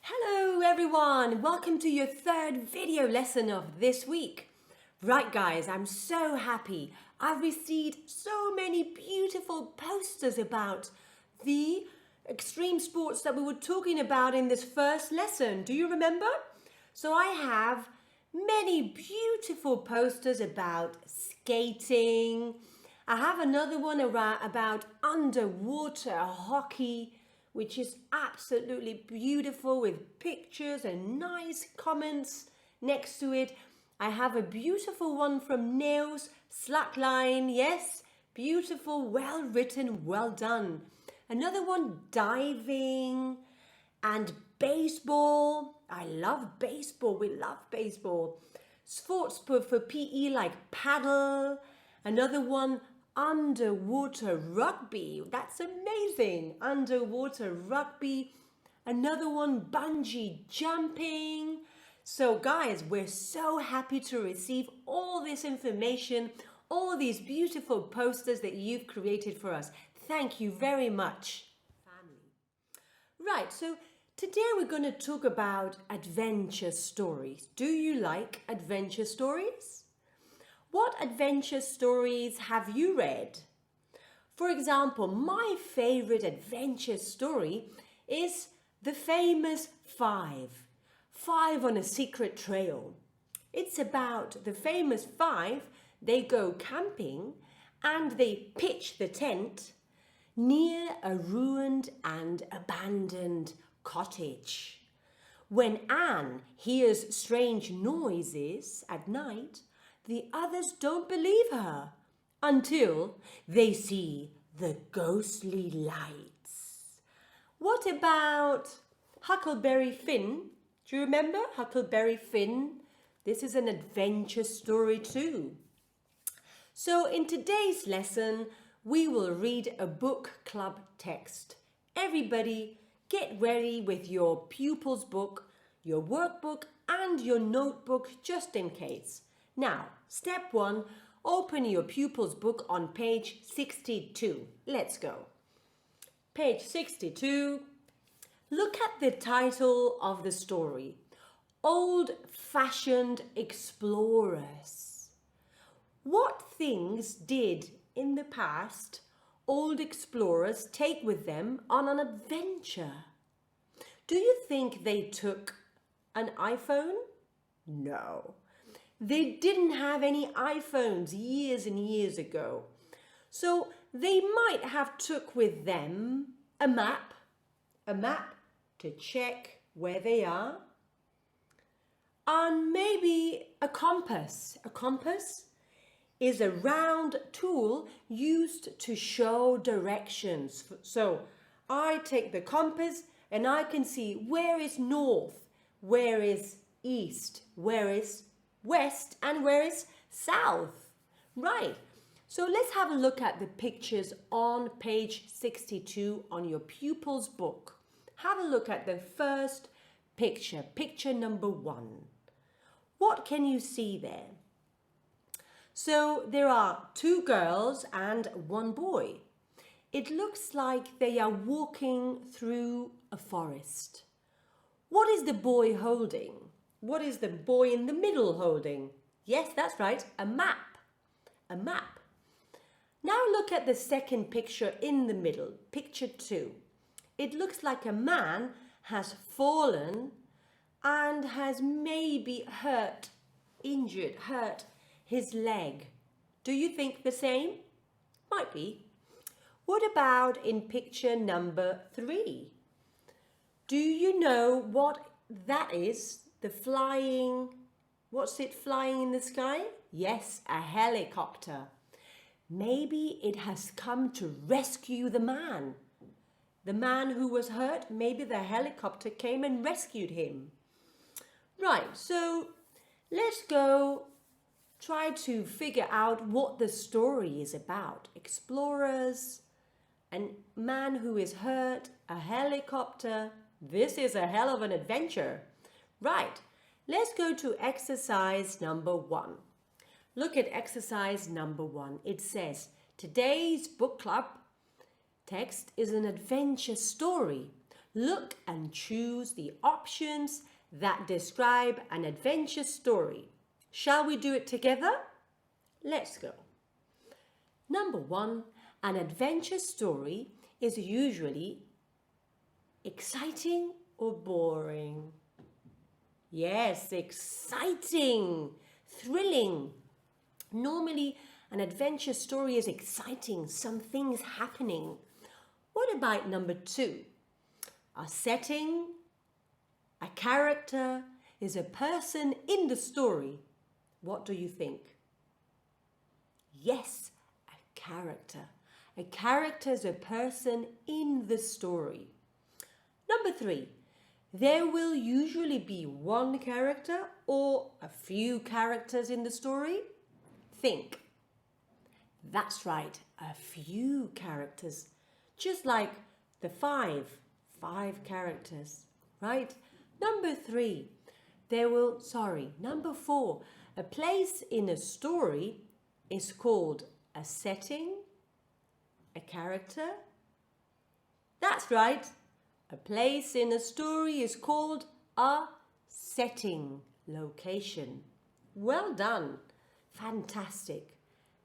Hello everyone, welcome to your third video lesson of this week. Right guys, I'm so happy. I've received so many beautiful posters about the extreme sports that we were talking about in this first lesson. Do you remember? So I have many beautiful posters about skating. I have another one about underwater hockey, which is absolutely beautiful with pictures and nice comments next to it. I have a beautiful one from Nails, slackline, yes, beautiful, well written, well done. Another one, diving and baseball. I love baseball, we love baseball. Sports for PE like paddle. Another one, underwater rugby. That's amazing. Underwater rugby. Another one, bungee jumping. So guys, we're so happy to receive all this information, all these beautiful posters that you've created for us. Thank you very much, family. Right, so today we're going to talk about adventure stories. Do you like adventure stories? What adventure stories have you read? For example, my favorite adventure story is the famous Five on a Secret Trail. It's about the famous five. They go camping and they pitch the tent near a ruined and abandoned cottage. When Anne hears strange noises at night, the others don't believe her until they see the ghostly lights. What about Huckleberry Finn? Do you remember Huckleberry Finn? This is an adventure story too. So in today's lesson, we will read a book club text. Everybody get ready with your pupil's book, your workbook and your notebook just in case. Now, step 1, open your pupil's book on page 62. Let's go. Page 62. Look at the title of the story. Old-fashioned explorers. What things did in the past old explorers take with them on an adventure? Do you think they took an iPhone? No. They didn't have any iPhones years and years ago. So they might have took with them a map to check where they are, and maybe a compass. A compass is a round tool used to show directions. So I take the compass and I can see where is north, where is east, where is west and where is south. Right, so let's have a look at the pictures on page 62 on your pupil's book. Have a look at the first picture, picture number 1. What can you see there? So there are 2 girls and 1 boy. It looks like they are walking through a forest. What is the boy holding? What is the boy in the middle holding? Yes, that's right, a map. A map. Now look at the second picture in the middle, picture 2. It looks like a man has fallen and has maybe hurt his leg. Do you think the same? Might be. What about in picture number 3? Do you know what that is? The flying, what's it flying in the sky? Yes, a helicopter. Maybe it has come to rescue the man. The man who was hurt, maybe the helicopter came and rescued him. Right, so let's go try to figure out what the story is about. Explorers, a man who is hurt, a helicopter. This is a hell of an adventure. Right, let's go to exercise number 1. Look at exercise number 1. It says, today's book club text is an adventure story. Look and choose the options that describe an adventure story. Shall we do it together? Let's go. Number 1, an adventure story is usually exciting or boring? Yes, exciting, thrilling. Normally, an adventure story is exciting, some things happening. What about number 2? A setting, a character is a person in the story. What do you think? Yes, a character. A character is a person in the story. Number 3, there will usually be one character or a few characters in the story. Think. That's right, a few characters. Just like the five characters, right? Number 4, a place in a story is called a setting, a character. That's right. A place in a story is called a setting, location. Well done. Fantastic.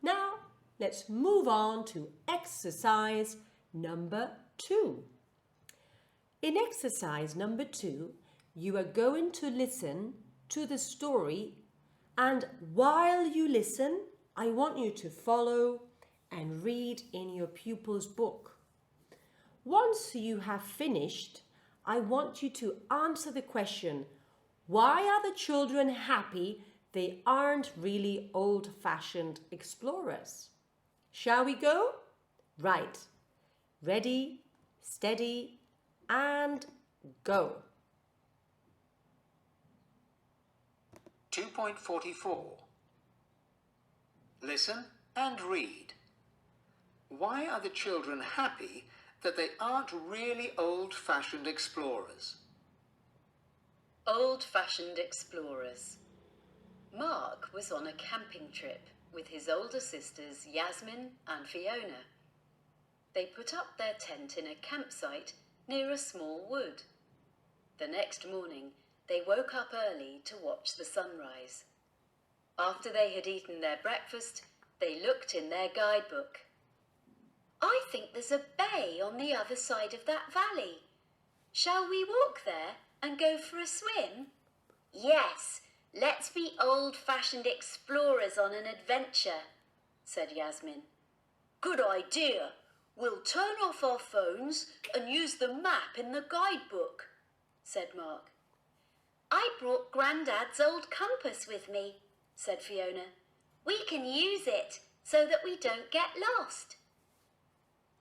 Now, let's move on to exercise number 2. In exercise number 2, you are going to listen to the story, and while you listen, I want you to follow and read in your pupil's book. Once you have finished, I want you to answer the question, why are the children happy they aren't really old-fashioned explorers? Shall we go? Right. Ready, steady, and go. 2.44. Listen and read. Why are the children happy that they aren't really old-fashioned explorers? Old-fashioned explorers. Mark was on a camping trip with his older sisters Yasmin and Fiona. They put up their tent in a campsite near a small wood. The next morning, they woke up early to watch the sunrise. After they had eaten their breakfast, they looked in their guidebook. I think there's a bay on the other side of that valley. Shall we walk there and go for a swim? Yes, let's be old-fashioned explorers on an adventure, said Yasmin. Good idea. We'll turn off our phones and use the map in the guidebook, said Mark. I brought Grandad's old compass with me, said Fiona. We can use it so that we don't get lost.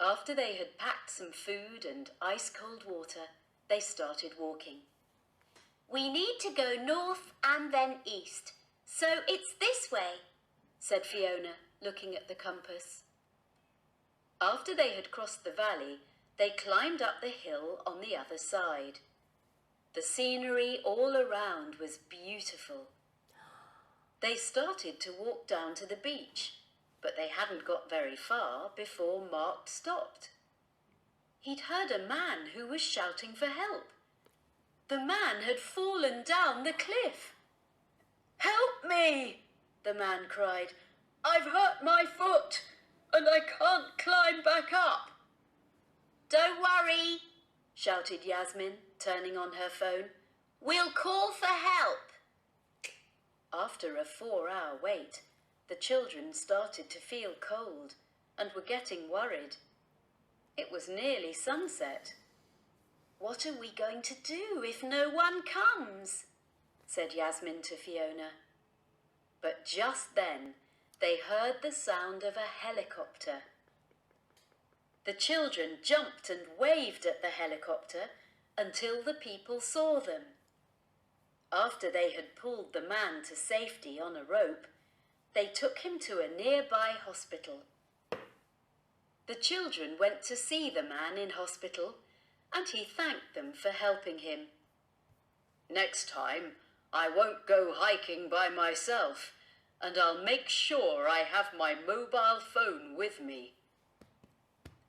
After they had packed some food and ice-cold water, they started walking. We need to go north and then east, so it's this way, said Fiona, looking at the compass. After they had crossed the valley, they climbed up the hill on the other side. The scenery all around was beautiful. They started to walk down to the beach, but they hadn't got very far before Mark stopped. He'd heard a man who was shouting for help. The man had fallen down the cliff. Help me, the man cried. I've hurt my foot and I can't climb back up. Don't worry, shouted Yasmin, turning on her phone. We'll call for help. After a 4-hour wait, the children started to feel cold and were getting worried. It was nearly sunset. What are we going to do if no one comes? Said Yasmin to Fiona. But just then, they heard the sound of a helicopter. The children jumped and waved at the helicopter until the people saw them. After they had pulled the man to safety on a rope, they took him to a nearby hospital. The children went to see the man in hospital, and he thanked them for helping him. Next time, I won't go hiking by myself, and I'll make sure I have my mobile phone with me.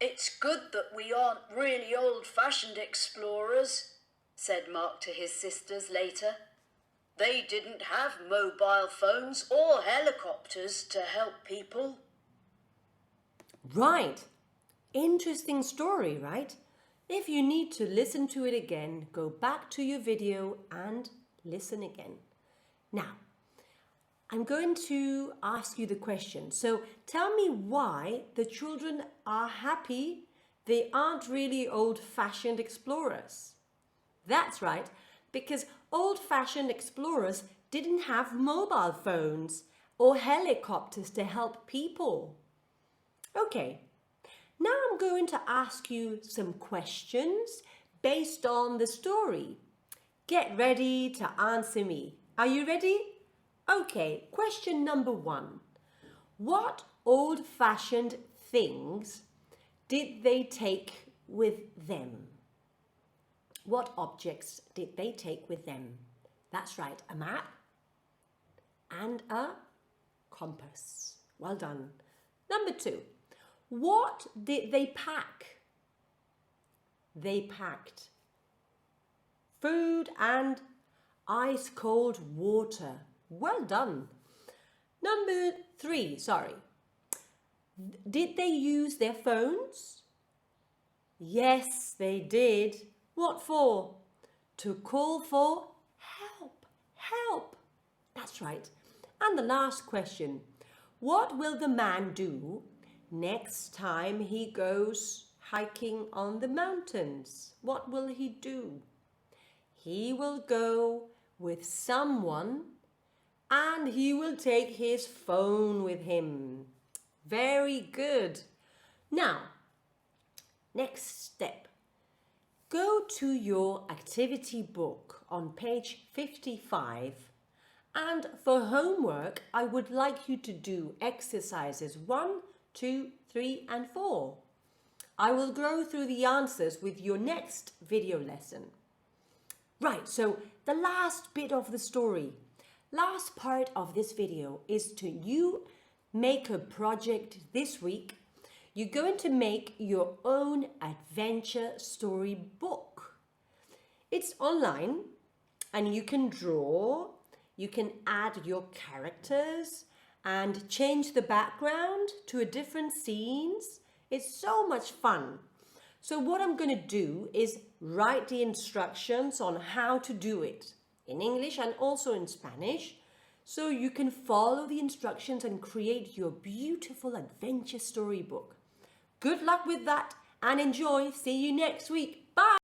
It's good that we aren't really old-fashioned explorers, said Mark to his sisters later. They didn't have mobile phones or helicopters to help people. Right. Interesting story, right? If you need to listen to it again, go back to your video and listen again. Now, I'm going to ask you the question. So tell me why the children are happy they aren't really old-fashioned explorers. That's right, because old-fashioned explorers didn't have mobile phones or helicopters to help people. Okay, now I'm going to ask you some questions based on the story. Get ready to answer me. Are you ready? Okay, question number 1. What old-fashioned things did they take with them? What objects did they take with them? That's right, a map and a compass. Well done. Number 2, what did they pack? They packed food and ice-cold water. Well done. Number 3, did they use their phones? Yes, they did. What for? To call for help. Help. That's right. And the last question. What will the man do next time he goes hiking on the mountains? What will he do? He will go with someone and he will take his phone with him. Very good. Now, next step. Go to your activity book on page 55, and for homework, I would like you to do exercises 1, 2, 3 and 4. I will go through the answers with your next video lesson. Right, so the last bit of the story, last part of this video is to you make a project this week. You're going to make your own adventure story book. It's online and you can draw, you can add your characters and change the background to a different scenes. It's so much fun. So what I'm going to do is write the instructions on how to do it in English and also in Spanish, so you can follow the instructions and create your beautiful adventure storybook. Good luck with that and enjoy. See you next week. Bye.